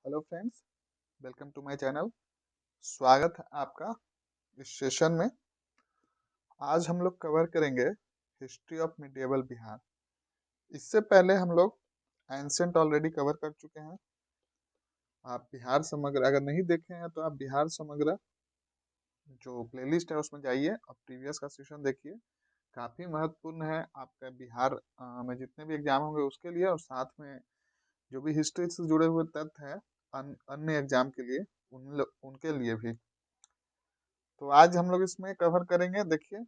Hello friends, welcome to my channel. स्वागत है आपका इस सेशन में। आज हम लोग कवर करेंगे हिस्ट्री ऑफ मिडिएवल बिहार। इससे पहले हम लोग एंशिएंट ऑलरेडी कवर कर चुके हैं। आप बिहार समग्र अगर नहीं देखे हैं तो आप बिहार समग्र जो प्लेलिस्ट है उसमें जाइए और प्रीवियस का सेशन देखिए। काफ़ी महत्वपूर्ण है आपका बिहार में जितने भी एग्जाम होंगे उसके लिए, और साथ में जो भी हिस्ट्री से जुड़े हुए तथ्य हैं अन्य एग्जाम के लिए उनके लिए भी। तो आज हम लोग इसमें कवर करेंगे। देखिए,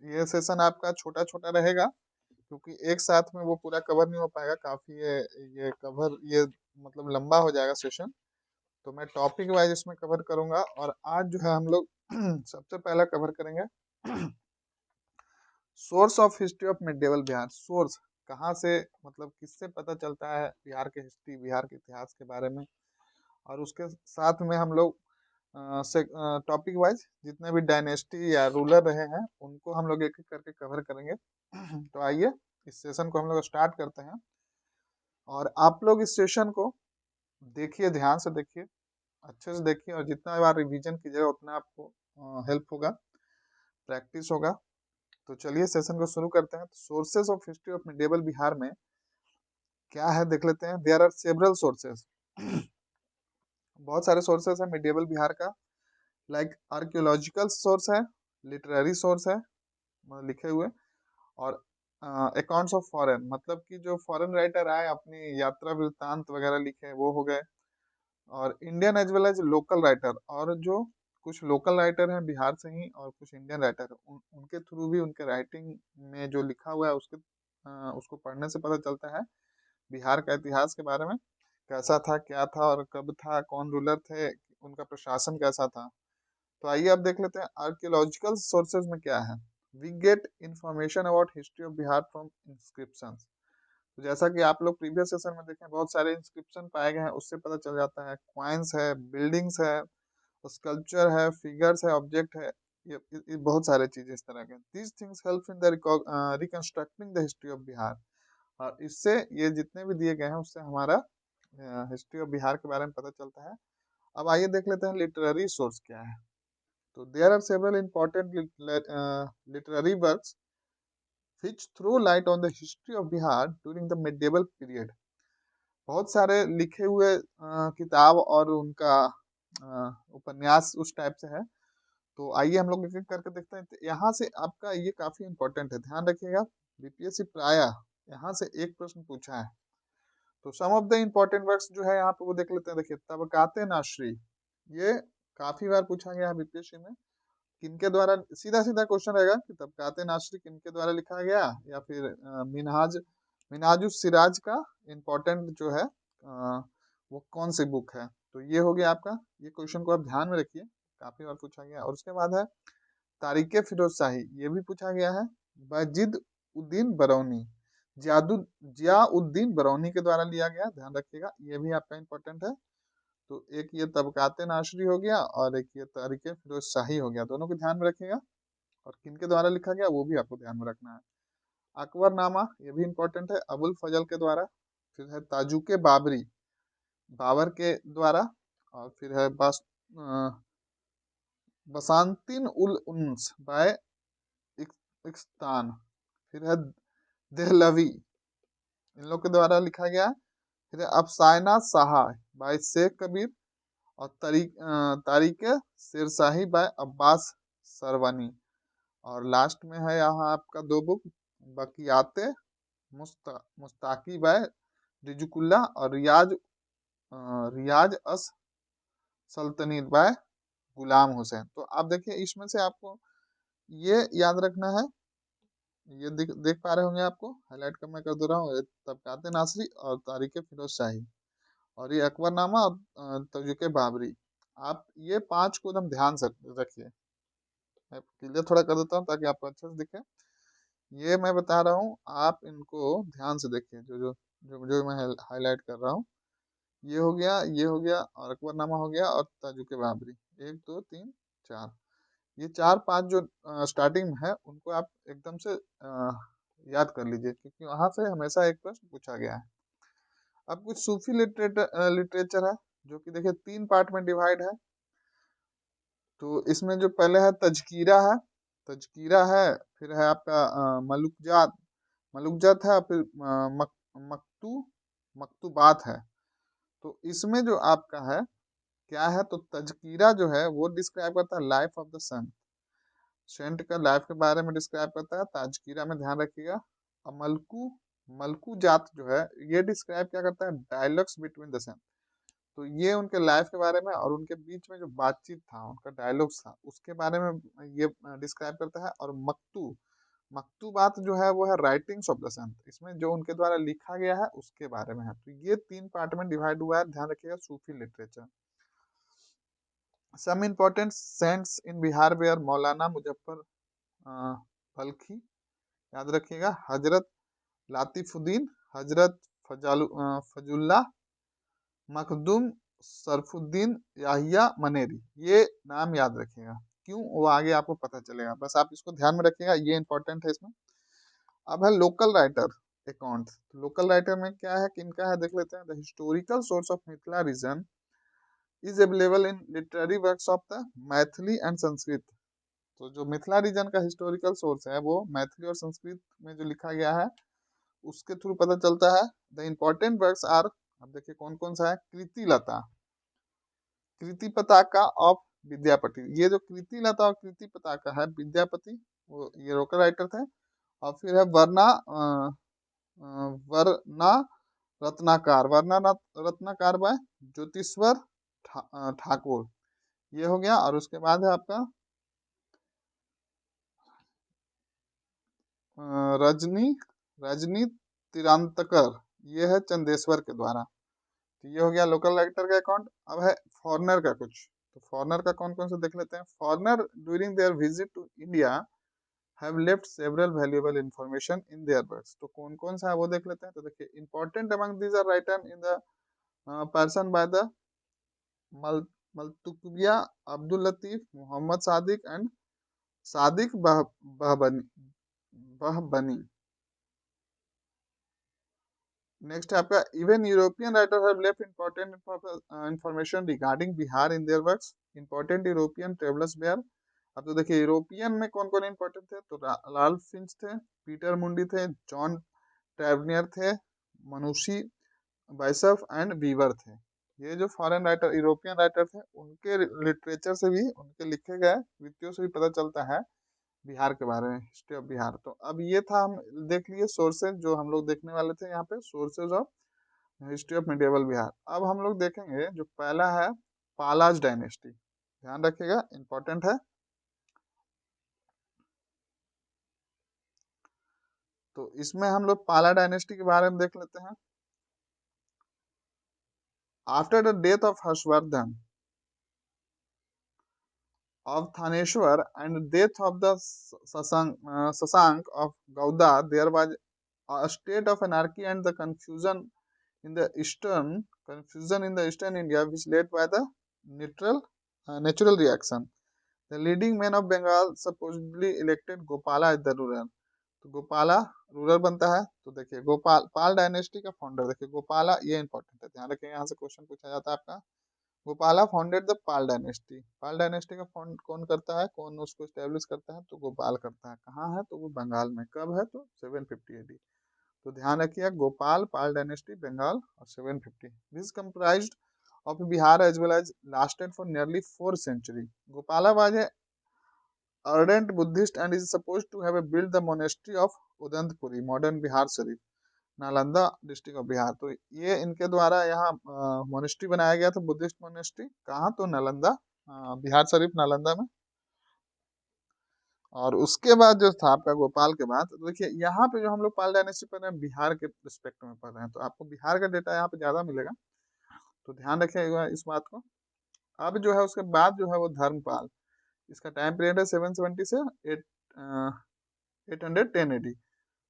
ये सेशन आपका छोटा छोटा रहेगा क्योंकि एक साथ में वो पूरा कवर नहीं हो पाएगा। काफी ये मतलब लंबा हो जाएगा सेशन। तो मैं टॉपिक वाइज इसमें कवर करूंगा। और आज जो है हम लोग सबसे पहला कवर करेंगे source of history of medieval Bihar. Source कहाँ से, मतलब किससे पता चलता है बिहार के हिस्ट्री, बिहार के इतिहास के बारे में। और उसके साथ में हम लोग टॉपिक वाइज जितने भी डायनेस्टी या रूलर रहे हैं उनको हम लोग एक एक करके कवर करेंगे। तो आइए इस सेशन को हम लोग स्टार्ट करते हैं। और आप लोग इस सेशन को देखिए, ध्यान से देखिए, अच्छे से देखिए, और जितना बार रिवीजन कीजिएगा उतना आपको हेल्प होगा, प्रैक्टिस होगा। तो चलिए सेशन को शुरू करते हैं। तो sources of history of medieval Bihar में क्या है देख लेते हैं। There are several sources. बहुत सारे सोर्सेज है मिडिएवल बिहार का। लाइक आर्कियोलॉजिकल सोर्स है, लिटरेरी सोर्स है मतलब लिखे हुए, और अकाउंट्स ऑफ फॉरेन, मतलब कि जो फॉरेन राइटर आए अपनी यात्रा वृत्तांत वगैरह लिखे वो हो गए। और Indian as well as local writer, और जो कुछ लोकल राइटर हैं बिहार से ही और कुछ इंडियन राइटर उनके थ्रू भी उनके राइटिंग में जो लिखा हुआ है उसको पढ़ने से पता चलता है बिहार का इतिहास के बारे में। कैसा था, क्या था और कब था, कौन रूलर थे, उनका प्रशासन कैसा था। तो आइए अब देख लेते हैं आर्कियोलॉजिकल सोर्सेज में क्या है। We get information about history of Bihar from inscriptions. तो जैसा कि आप लोग प्रीवियस सेशन में देखें, बहुत सारे इंस्क्रिप्शन पाए गए हैं, उससे पता चल जाता है। क्वाइंस है, बिल्डिंग्स है, स्कल्पचर है, फिगर्स है, ऑब्जेक्ट है, ये बहुत सारे चीजें इस तरह के। These things help in the reconstructing the history of Bihar. और इससे ये जितने भी दिए गए हैं उससे हमारा हिस्ट्री ऑफ बिहार के बारे में पता चलता है। अब आइए देख लेते हैं लिटरेरी सोर्स क्या है। तो there are several important literary works which throw light on the history of Bihar during the medieval period. बहुत सारे लिखे हुए किताब और उनका उपन्यास उस टाइप से है। तो आइए हम लोग एक एक करके देखते हैं। तो यहाँ से आपका ये काफी इंपॉर्टेंट है, ध्यान रखिएगा। बीपीएससी प्राय यहाँ से एक प्रश्न पूछा है। तो सम ऑफ द इम्पोर्टेंट वर्क्स जो है यहाँ पे वो देख लेते हैं। देखिए, तबकाते नाशरी, ये काफी बार पूछा गया है बीपीएससी में। किनके द्वारा, सीधा सीधा क्वेश्चन रहेगा कि तबकाते नासरी किनके द्वारा लिखा गया, या फिर मिनहाजुस सिराज का इम्पोर्टेंट जो है वो कौन सी बुक है। तो ये हो गया आपका, ये क्वेश्चन को आप ध्यान में रखिए, काफी बार पूछा गया। और उसके बाद है तारीखे फिरोज शाही, ये भी पूछा गया है। बाजिद उद्दीन बरौनी, जियादु जियाउद्दीन बरौनी के द्वारा लिया गया, ध्यान रखिएगा, ये भी आपका इम्पोर्टेंट है। तो एक ये तबकाते नाशरी हो गया और एक ये तारीखे फिरोज शाही हो गया, दोनों को ध्यान में रखिएगा। और किनके द्वारा लिखा गया वो भी आपको ध्यान में रखना है। अकबरनामा, ये भी इम्पोर्टेंट है, अबुल फजल के द्वारा। फिर है ताजुके बाबरी, बाबर के द्वारा। और फिर है बसांतिन उल उन्स बाय इख्तान। फिर है देहलवी, इन लोग के द्वारा लिखा गया। फिर है अफसाना साहा बाय शेख कबीर। और तारीके सिरशाही बाय अब्बास सरवानी। और लास्ट में है यहाँ आपका दो बुक, बकियाते मुस्ताकी बाय रिजुकुल्ला, और रियाज अस सल्तनीत बाय गुलाम हुसैन। तो आप देखिए इसमें से आपको ये याद रखना है। ये देख पा रहे होंगे, आपको हाईलाइट कर मैं कर दे रहा हूँ। तबकाते नासरी और तारीखे फिरोज शाही, और ये अकबरनामा और तजुके बाबरी। आप ये पांच को एकदम ध्यान से रखिए। मैं क्लियर थोड़ा कर देता हूँ ताकि आपको अच्छे से दिखे। ये मैं बता रहा हूँ, आप इनको ध्यान से देखिए, जो मैं हाईलाइट कर रहा हूँ। ये हो गया, ये हो गया, और अकबरनामा हो गया, और ताजुके बाबरी। एक दो तीन चार, ये चार पांच जो स्टार्टिंग में है उनको आप एकदम से याद कर लीजिए, क्योंकि वहां से हमेशा एक प्रश्न पूछा गया है। अब कुछ सूफी लिटरेचर है। जो कि देखिए 3 पार्ट में डिवाइड है। तो इसमें जो पहले है तजकीरा है, तजकीरा है, फिर है आपका मलुकजात, मलुकजात है, फिर मकतूबात है। तो इसमें जो आपका है क्या है, तो तजकीरा जो है वो डिस्क्राइब करता है life of the son, saint का लाइफ के बारे में डिस्क्राइब करता है, ताजकीरा में ध्यान रखिएगा। अब मलकू जात जो है ये डिस्क्राइब क्या करता है, डायलॉग्स बिटवीन द सेंट। तो ये उनके लाइफ के बारे में और उनके बीच में जो बातचीत था, उनका डायलॉग्स था, उसके बारे में ये डिस्क्राइब करता है। और मकतूबात जो है वो है राइटिंग्स ऑफ द सेंट, इसमें जो उनके द्वारा लिखा गया है उसके बारे में है। तो ये 3 पार्ट में डिवाइड हुआ है, ध्यान रखिएगा, Sufi literature. Some important saints in Bihar where Maulana Muzaffar Balkhi, याद रखिएगा, हजरत लातिफुद्दीन, हजरत फजुल्ला, मखदूम सरफुद्दीन याहिया मनेरी, ये नाम याद रखिएगा। क्यों, वो आगे आपको पता चलेगा, बस आप इसको ध्यान में रखिएगा, ये इंपॉर्टेंट है इसमें। अब है local writer account. Local writer में क्या है, किनका है देख लेते हैं। The historical source of Mithila region is available in literary works of the Maithili and Sanskrit. तो जो मिथिला रीजन का हिस्टोरिकल सोर्स है वो मैथिली और संस्कृत में जो लिखा गया है उसके थ्रू पता चलता है। द इम्पोर्टेंट वर्क्स आर, अब देखिए कौन कौन सा है, कृतिलता, कृति पताका ऑफ विद्यापति। ये जो कृति लता और कृति पताका है विद्यापति, वो ये लोकल राइटर थे। और फिर है वर्णा रत्नाकार, रत्नाकार बाय ज्योतिश्वर ठाकुर, ये हो गया। और उसके बाद है आपका रजनी रजनी तिरांतकर, ये है चंदेश्वर के द्वारा। तो ये हो गया लोकल राइटर का अकाउंट। अब है फॉरेनर का कुछ। तो फॉरेनर का कौन कौन से देख लेते हैं। Foreigner during their visit to India have left several valuable information in their works. तो कौन कौन सा है वो देख लेते हैं। तो देखिए important among these are written in the person by the Maltubiya, Abdul Latif, Mohammad Sadiq and Sadiq Bahbani. Next है आपका even European writer have left important information regarding Bihar in their works. Important European travellers where. अब तो देखिए यूरोपियन में कौन कौन इंपॉर्टेंट थे। तो राल्फ फिंच थे, पीटर मुंडी थे, जॉन ट्रेवनियर थे, मनुषी बाइसफ एंड वीवर थे। ये जो फॉरेन राइटर यूरोपियन राइटर थे उनके लिटरेचर से भी, उनके लिखे गए कृतियों से भी पता चलता है बिहार के बारे में, हिस्ट्री ऑफ बिहार। तो अब ये था, हम देख लिए सोर्सेज जो हम लोग देखने वाले थे यहाँ पे, sources of history of medieval Bihar. अब हम लोग देखेंगे जो पहला है पालाज डायनेस्टी, ध्यान रखिएगा इंपॉर्टेंट है। तो इसमें हम लोग पाला डायनेस्टी के बारे में देख लेते हैं। After the death of Harshvardhan of Thaneshwar and death of the Sasank of Gauda, there was a state of anarchy and the in the confusion in the eastern India, which led by the natural reaction. The leading man of Bengal supposedly elected Gopala as the ruler. तो Gopala ruler बनता है। तो देखिए गोपाल, पाल dynasty का founder देखिए गोपाला, ये important है, ध्यान रखिए, यहाँ से क्वेश्चन पूछा जाता है आपका। Gopala founded the Pal dynasty. Pal dynasty का फाउंड कौन करता है, कौन उसको स्टैब्लिश करता है, तो गोपाल करता है। कहाँ है, तो वो बंगाल में। कब है, तो 750 एडी। तो ध्यान रखिए गोपाल, पाल डायनेस्टी, बंगाल और 750। This comprised of Bihar as well as lasted for nearly 4 centuries. Gopala was a ardent Buddhist and is supposed to have built the monastery of Udantpuri, modern Bihar Sharif, Nalanda district of Bihar. तो ये इनके द्वारा यहाँ monastery बनाया गया था, Buddhist monastery. कहाँ, तो नालंदा, बिहार शरीफ नालंदा में। और उसके बाद जो था आपका गोपाल के बाद, तो देखिए यहाँ पे जो हम लोग पाल डायनेस्टी पढ़ रहे हैं बिहार के रिस्पेक्ट में पढ़ रहे हैं, तो आपको बिहार का डेटा यहाँ पे ज्यादा मिलेगा, तो ध्यान रखिएगा इस बात को। अब जो है उसके बाद जो है वो धर्मपाल, इसका टाइम पीरियड है 770 से 810 एडी।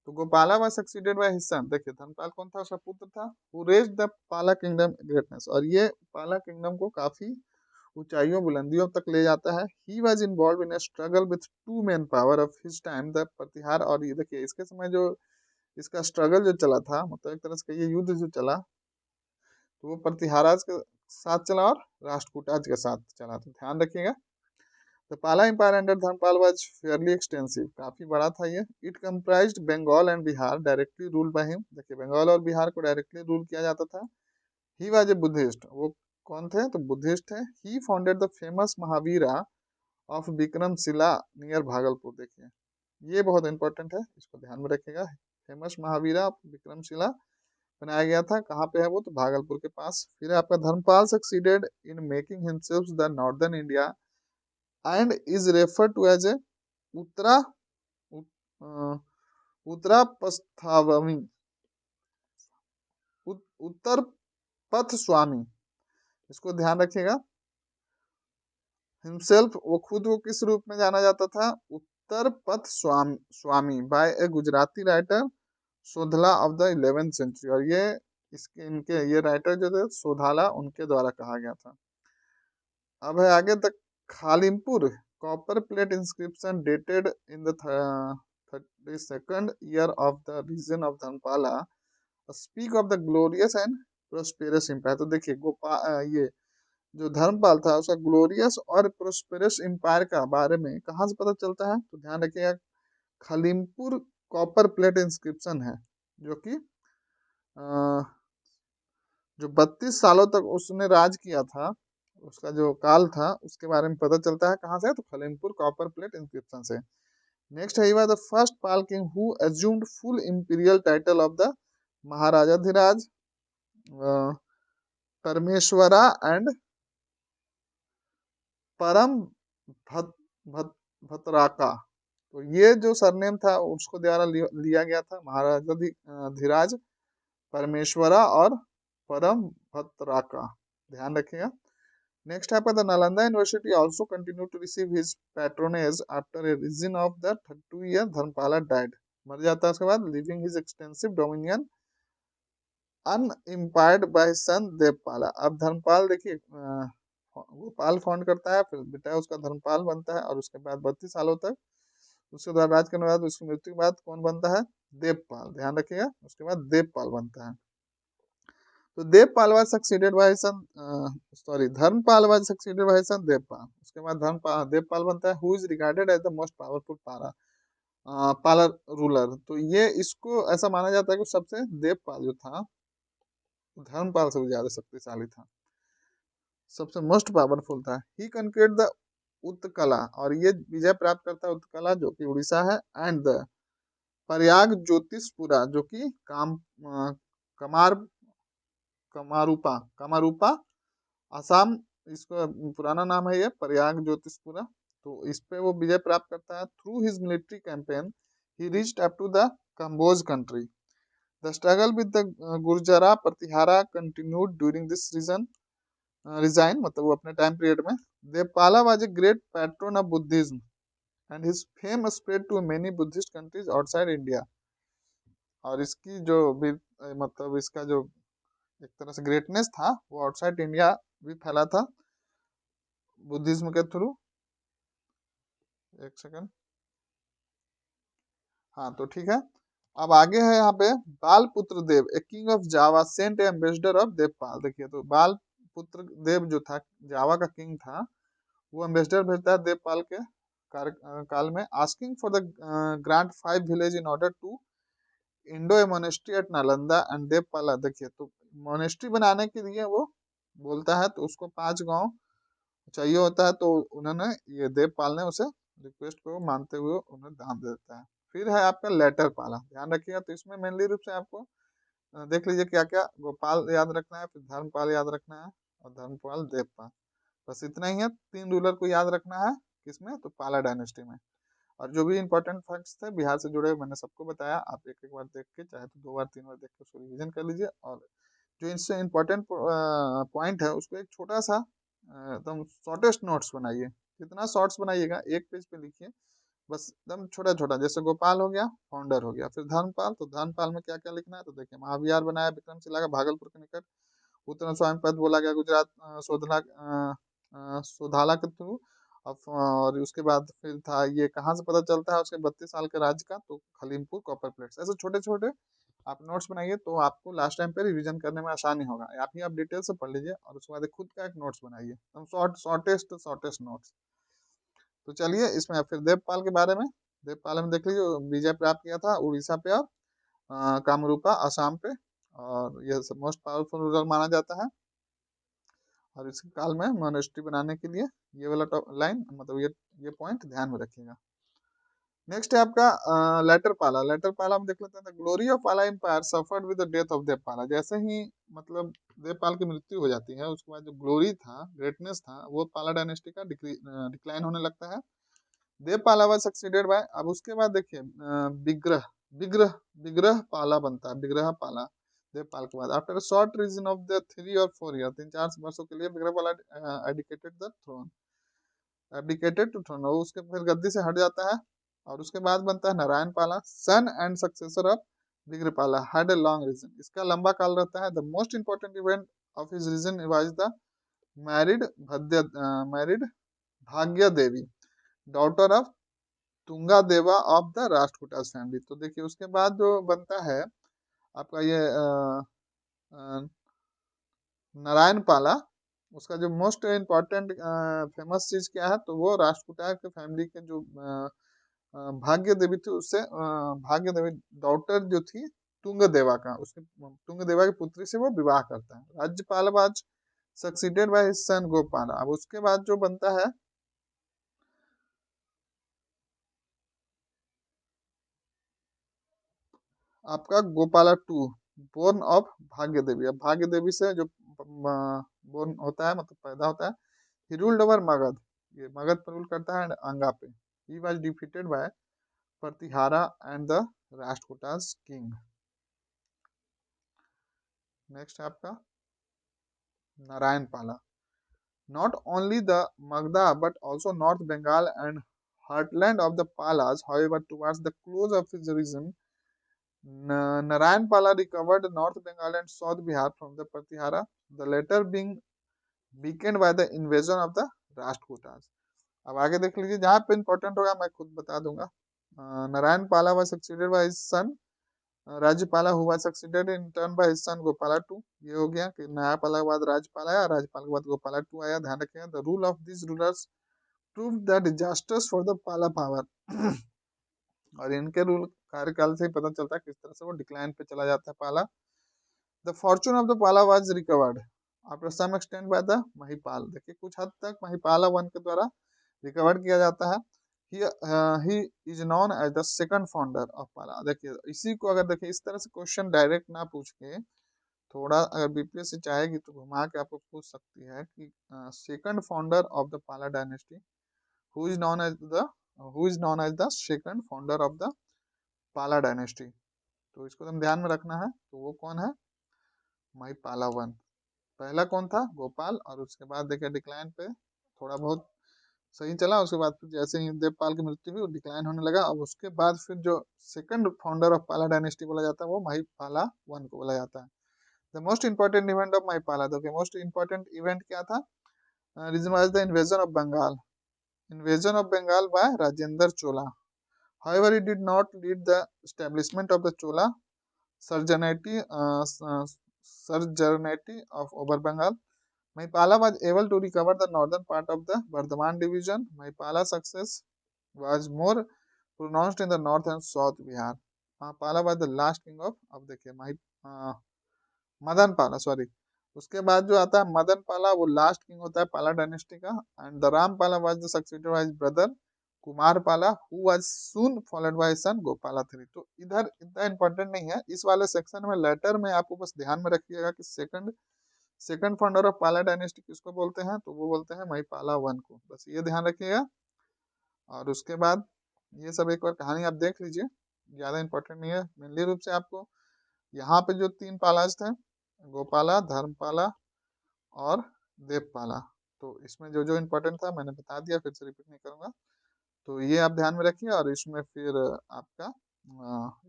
तो Gopala was succeeded by his son। देखिए धर्मपाल कौन था, उसका पुत्र था। who raised the पाला किंगडम ग्रेटनेस, और ये पाला किंगडम को काफी ऊंचाइयों बुलंदियों तक ले जाता है। he was involved in a struggle with two main power of his time, the प्रतिहार। और ये देखिए इसके समय जो इसका स्ट्रगल जो चला था, मतलब एक तरह से ये युद्ध जो चला, तो वो प्रतिहाराज के साथ चला और राष्ट्रकूटाज के साथ चला, तो ध्यान रखिएगा। The Pala empire under Dharmapal was fairly extensive, काफी बड़ा था ये। It comprised Bengal and Bihar directly ruled by him, देखिए बंगाल और बिहार को डायरेक्टली रूल किया जाता था। ही वाज ए बुद्धिस्ट, वो कौन थे, तो बुद्धिस्ट है। He founded the famous Mahavira of Vikramshila near Bhagalpur, देखिए ये बहुत इंपॉर्टेंट है, इसको ध्यान में रखिएगा। फेमस महावीरा ऑफ विक्रमशिला बनाया गया था, कहाँ पे है वो, तो भागलपुर के पास। फिर है आपका Dharmapal succeeded in making himself the northern India and is refer to as a Uttara उ- उत्तरा पस्थावमी, उत्तर पथ स्वामी, इसको ध्यान रखिएगा। हिमसेल्फ, वो खुद को किस रूप में जाना जाता था, Uttar Path Swami by a Gujarati writer Sodhala of the 11th century, और ये इसके इनके ये राइटर जो थे सोधाला, उनके द्वारा कहा गया था। अब है आगे तक Khalimpur copper plate inscription dated in the 32nd year of the reign of Dhanapala speak of the glorious and prosperous empire, तो देखिए ये जो धर्मपाल था उसका ग्लोरियस और प्रोस्पेरस एम्पायर का बारे में कहाँ से पता चलता है, तो ध्यान रखिएगा खलीमपुर कॉपर प्लेट इंस्क्रिप्शन है, जो कि जो 32 सालों तक उसने राज किया था, उसका जो काल था उसके बारे में पता चलता है, कहाँ से, तो खलीमपुर कॉपर प्लेट इंस्क्रिप्शन से। नेक्स्ट है, he was the first Pala king who assumed full imperial title of the Maharajadhiraja Parameshvara and परम भत, भत, भतराका, तो ये जो सरनेम था उसको द्वारा लिया गया था, महाराजाधिराज परमेश्वरा और परम भतराका, ध्यान रखिएगा। नेक्स्ट है the Nalanda university also continue to receive his patronage after a reign of the 32 year Dharmapala died, मर जाता है उसके बाद, leaving his extensive dominion unimpaired by son Devapala. अब धर्मपाल देखिए गोपाल फाउंड करता है, फिर बेटा उसका धर्मपाल बनता है, और उसके बाद 32 सालों तक उसके बाद राज करने के बाद उसकी मृत्यु के बाद कौन बनता है, देवपाल, ध्यान रखिएगा, उसके बाद देवपाल बनता है। तो Devapal was succeeded by son sorry Dharmapal was succeeded by son Devapal, उसके बाद धर्मपाल देवपाल बनता है, who is regarded as the most powerful Pala ruler, तो ये इसको ऐसा माना जाता है कि सबसे देवपाल जो था धर्मपाल से भी ज्यादा शक्तिशाली था, सबसे मोस्ट पावरफुल था। ही कनक्वेर्ड द उत्कला, और ये विजय प्राप्त करता है उत्कला जो कि उड़ीसा है, एंड द प्रयाग ज्योतिषपुरा जो कि कमार कमारूपा कमारूपा आसाम, इसका पुराना नाम है ये प्रयाग ज्योतिषपुरा, तो इस पे वो विजय प्राप्त करता है। Through his military campaign he reached up to the Kamboja country, the struggle with the Gurjara Pratihara continued during this reign, मतलब वो अपने टाइम पीरियड में। Devapala was a great patron of Buddhism and his fame spread to many Buddhist countries outside India, और इसकी जो भी मतलब इसका जो एक तरह से ग्रेटनेस था वो आउटसाइड इंडिया भी फैला था बुद्धिज्म के थ्रू। एक सेकंड, हाँ तो ठीक है। अब आगे है यहाँ पे Balaputradeva a king of Java sent ambassador of Devapal, देखिए तो बाल पुत्र देव जो था जावा का किंग था, वो एम्बेसडर भेजता है देवपाल के काल में, asking for the grant 5 village in order to endow a monastery at Nalanda and Devapala, देखिए तो मोनेस्ट्री बनाने के लिए वो बोलता है, तो उसको 5 गांव चाहिए होता है, तो उन्होंने ये देवपाल ने उसे रिक्वेस्ट को मानते हुए उन्हें दान दे देता है। फिर है आपका लेटर पाला, ध्यान रखिएगा, तो इसमें मेनली रूप से आपको देख लीजिए क्या क्या, गोपाल याद रखना है, फिर धर्मपाल याद रखना है, और धर्मपाल देवपाल, बस इतना ही है। 3 रूलर को याद रखना है किसमें, तो पाला डायनेस्टी में। और जो भी इंपॉर्टेंट फैक्ट्स थे बिहार से जुड़े हुए मैंने सबको बताया, आप एक एक बार देख के चाहे तो 2 बार 3 बार देख के उसको रिविजन कर लीजिए, और जो इससे इम्पोर्टेंट पॉइंट है उसको एक छोटा सा एकदम शॉर्टेस्ट नोट्स बनाइए, कितना शॉर्ट्स बनाइएगा, एक पेज पे लिखिए बस, एकदम छोटा छोटा, जैसे गोपाल हो गया फाउंडर हो गया, फिर धर्मपाल, तो धर्मपाल में क्या क्या लिखना है, तो देखिए महाविहार बनाया विक्रमशिला का भागलपुर के निकट, उत्तर स्वामी पद बोला गया गुजरात सोधाला के थ्रू, और उसके बाद फिर था ये कहाँ से पता चलता है उसके 32 साल के राज्य का, तो खलीमपुर कॉपर प्लेट्स, ऐसे छोटे छोटे आप नोट्स बनाइए तो आपको लास्ट टाइम पे रिवीजन करने में आसानी होगा। आप डिटेल से पढ़ लीजिए और उसके बाद खुद का एक नोट्स बनाइए, एकदम शॉर्टेस्ट नोट्स। तो चलिए इसमें फिर देवपाल के बारे में, देवपाल में देख लीजिए विजय प्राप्त किया था उड़ीसा पे और कामरूपा असम पे, और यह सब मोस्ट पावरफुल रूलर माना जाता है। और इसके काल में मोनेस्ट्री बनाने के लिए ये वाला लाइन मतलब ये पॉइंट ध्यान में रखिएगा। नेक्स्ट है आपका लेटर पाला। लेटर पाला में देख लेते हैं, glory of Pala empire suffered with the death of Devapala. जैसे ही मतलब देवपाल की मृत्यु हो जाती है उसके बाद जो ग्लोरी था, ग्रेटनेस था, वो पाला डायनेस्टी का डिक्लाइन होने लगता है। देवपाला वाज सक्सीडेड बाय, अब उसके बाद देखिए विग्रह विग्रह विग्रह पाला बनता है, विग्रह पाला देवपाल के बाद। After short reign of the 3 और 4 ईयर, 3-4 वर्षों के लिए विग्रह पाला एडिकेटेड टू थ्रोन, उसके फिर गद्दी से हट जाता है। और उसके बाद बनता है Narayana Pala, son and successor of Vigrahapala, had a long reign. इसका लंबा काल रहता है। The most important event of his reign was the married married Bhagya Devi, daughter of Tunga देवा ऑफ द राष्ट्रकूटास फैमिली। तो देखिए उसके बाद जो बनता है आपका ये नारायण पाला, उसका जो मोस्ट इम्पोर्टेंट फेमस चीज क्या है, तो वो राष्ट्रकूटा के फैमिली के जो भाग्य देवी थी उससे भाग्य देवी डॉटर जो थी तुंग देवा का, उसके तुंग देवा की पुत्री से वो विवाह करता है। राज्यपाल वाज सक्सीडेड बाय हिज सन गोपाल। अब उसके बाद जो बनता है आपका गोपाला टू, बोर्न ऑफ भाग्य देवी। अब भाग्य देवी से जो बोर्न होता है मतलब पैदा होता है। ही रूल्ड ओवर मगध, ये मगध पर रूल करता है अंगा पे। He was defeated by Pratihara and the Rashtrakutas king. Next है आपका Narayan Pala. Not only the Magadha but also north Bengal and heartland of the Palas, however, towards the close of his reign, Narayan Pala recovered North Bengal and South Bihar from the Pratihara, the latter being weakened by the invasion of the Rashtrakutas. अब आगे देख लीजिए, जहाँ पे important होगा मैं खुद बता दूंगा। नारायण पाला was succeeded by his son Rajyapala हुआ succeeded in turn by his son Gopala two. ये हो गया कि न्यायपाला के बाद राज्यपाल आया, राज्यपाल के बाद गोपाला टू आया। ध्यान रखिएगा, the rule of this rulers prove the disasters for the पाला पावर। और इनके रूल कार्यकाल से ही पता चलता है किस तरह से वो डिक्लाइन पे चला जाता है Pala. The fortune of the Pala was recovered after some extent by the Mahipal. देखिए कुछ हद तक महिपाला वन के द्वारा रिकवर किया जाता है। He is known as the second founder of Pala. देखिए इसी को अगर देखिए इस तरह से क्वेश्चन डायरेक्ट ना पूछ के थोड़ा अगर बीपीएससी चाहेगी तो घुमा के आपको पूछ सकती है कि second founder of the Pala dynasty, who is known as the second founder of the Pala dynasty. तो इसको हम ध्यान में रखना है। तो वो कौन है, महिपाला वन। पहला कौन था, गोपाल। और उसके बाद देखिए डिक्लाइन पे थोड़ा बहुत सही चला, उसके बाद फिर जैसे ही देवपाल की मृत्यु हुई डिक्लाइन होने लगा। अब उसके बाद फिर जो सेकंड फाउंडर ऑफ पाला डायनेस्टी बोला जाता है वो महिपाला वन को बोला जाता है। The most important event of Mahipala, देखिए मोस्ट इंपॉर्टेंट इवेंट क्या था, reason was the invasion of Bengal by Rajendra Chola. However, it did not lead the establishment of the Chola suzerainty of Over Bengal. Mahipala was able to recover the northern part of the Bardhaman division. Mahipala's success was more pronounced in the north and south Bihar. Mahipala was the last king of, अब देखिए मदन पाला, sorry, उसके बाद जो आता है मदन पाला, वो लास्ट किंग होता है पाला डायनेस्टी का। And the Rama Pala was the successor by his brother Kumara Pala, who was soon followed by son Gopala three. तो इधर इतना इंपॉर्टेंट नहीं है, इस वाले सेक्शन में लेटर में आपको बस ध्यान में रखिएगा कि सेकंड फाउंडर ऑफ पाला डायनेस्टी किसको बोलते हैं, तो वो बोलते हैं महिपाला वन को, बस ये ध्यान रखिएगा। और उसके बाद ये सब एक बार कहानी आप देख लीजिए, ज्यादा इंपॉर्टेंट नहीं है। मेनली रूप से आपको यहाँ पे जो 3 पालाज थे, गोपाला, धर्मपाला और देवपाला, तो इसमें जो जो इम्पोर्टेंट था मैंने बता दिया, फिर से रिपीट नहीं करूंगा। तो ये आप ध्यान में रखिए। और इसमें फिर आपका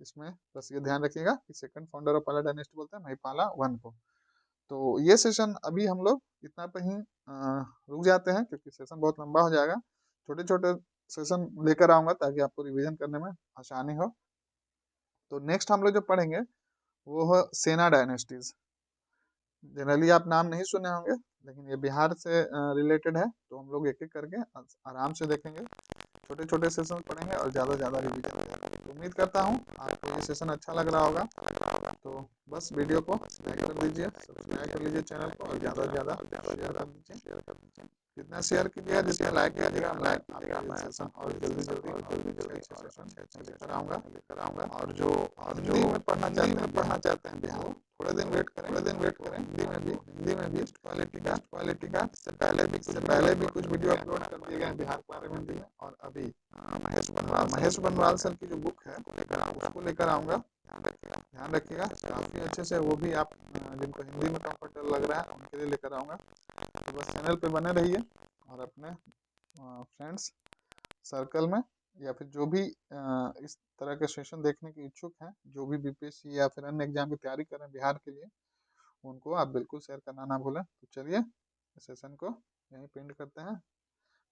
इसमें बस ये ध्यान रखिएगा कि सेकंड फाउंडर ऑफ पाला डायनेस्टी बोलते हैं महिपाला वन को। तो ये सेशन अभी हम लोग इतना पे ही रुक जाते हैं, क्योंकि सेशन बहुत लंबा हो जाएगा। छोटे छोटे सेशन लेकर आऊंगा ताकि आपको रिवीजन करने में आसानी हो। तो नेक्स्ट हम लोग जो पढ़ेंगे वो है सेना डायनेस्टीज। जनरली आप नाम नहीं सुने होंगे, लेकिन ये बिहार से रिलेटेड है, तो हम लोग एक एक करके आराम से देखेंगे, छोटे छोटे सेशन पढ़ेंगे और ज़्यादा ज़्यादा रिवीजन करेंगे। तो उम्मीद करता हूँ आपको ये सेशन अच्छा लग रहा होगा। तो बस वीडियो को लाइक कर दीजिए, सब्सक्राइब कर लीजिए चैनल को, और ज़्यादा से ज़्यादा शेयर कर दीजिए। जितना शेयर कीजिएगा, जितना लाइक कीजिएगा, मैं सेशन और जल्दी अच्छे सेशन लेकर आऊँगा। और जो हिंदी में पढ़ना चाहते हैं बिहार, थोड़े दिन वेट करें। हिंदी में भी क्वालिटी का इससे पहले भी कुछ वीडियो अपलोड कर दिए गए हैं बिहार के बारे में। और अभी महेश बनवाल सर की जो बुक है उसको लेकर आऊँगा। ध्यान रखिएगा, काफ़ी अच्छे से वो भी आप जिनको हिंदी में कंफर्टेबल लग रहा है उनके लिए लेकर आऊँगा। तो बस चैनल पे बने रहिए, और अपने फ्रेंड्स सर्कल में या फिर जो भी इस तरह के सेशन देखने के इच्छुक हैं, जो भी बीपीएससी या फिर अन्य एग्जाम की तैयारी कर रहे हैं बिहार के लिए, उनको आप बिल्कुल शेयर करना ना भूलें। तो चलिए इस सेशन को यहीं पेंड करते हैं।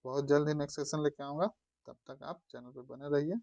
बहुत जल्द ही नेक्स्ट सेशन लेके आऊँगा, तब तक आप चैनल पर बने रहिए।